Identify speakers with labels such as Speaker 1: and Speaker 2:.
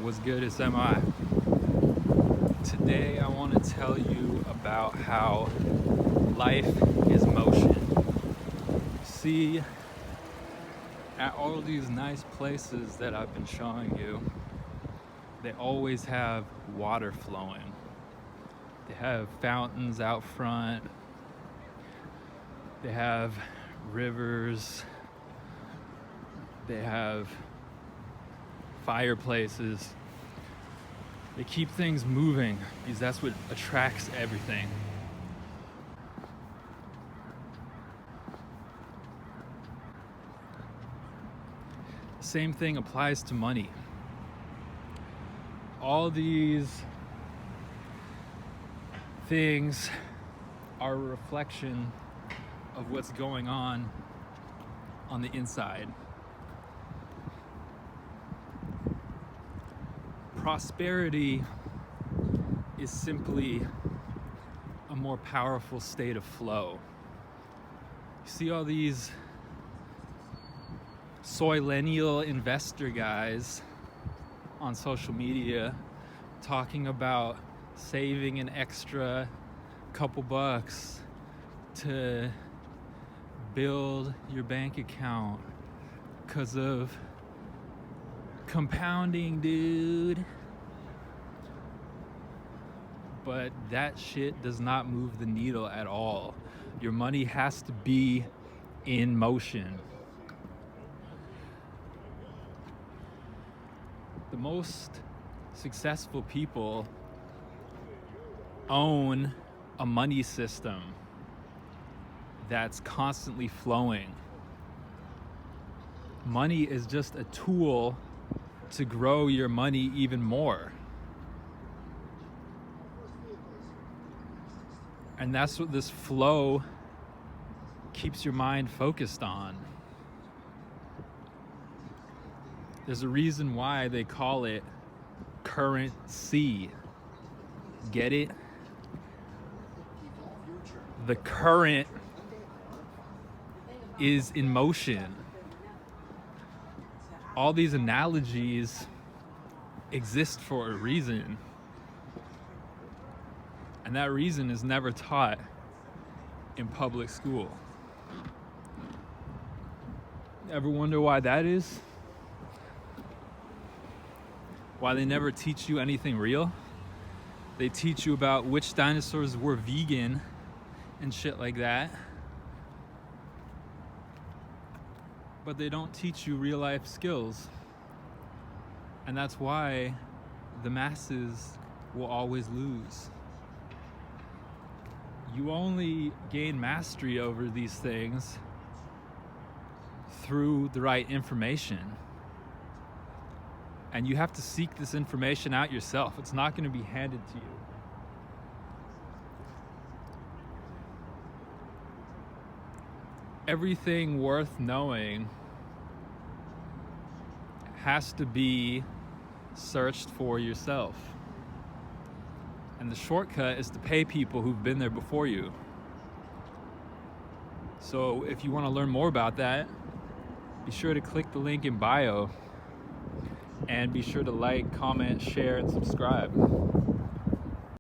Speaker 1: What's good? It's MI. Today I want to tell you about how life is motion. See, at all these nice places that I've been showing you, they always have water flowing. They have fountains out front. They have rivers. They have fireplaces. They keep things moving because that's what attracts everything. Same thing applies to money. All these things are a reflection of what's going on the inside. Prosperity is simply a more powerful state of flow. You see all these Soy-llenial investor guys on social media talking about saving an extra couple bucks to build your bank account because of compounding, dude. But that shit does not move the needle at all. Your money has to be in motion. The most successful people own a money system that's constantly flowing. Money is just a tool to grow your money even more. And that's what this flow keeps your mind focused on. There's a reason why they call it currency. Get it? The current is in motion. All these analogies exist for a reason. And that reason is never taught in public school. Ever wonder why that is? Why they never teach you anything real? They teach you about which dinosaurs were vegan and shit like that. But they don't teach you real life skills. And that's why the masses will always lose. You only gain mastery over these things through the right information. And you have to seek this information out yourself. It's not going to be handed to you. Everything worth knowing has to be searched for yourself. And the shortcut is to pay people who've been there before you. So if you want to learn more about that, be sure to click the link in bio and be sure to like, comment, share, and subscribe.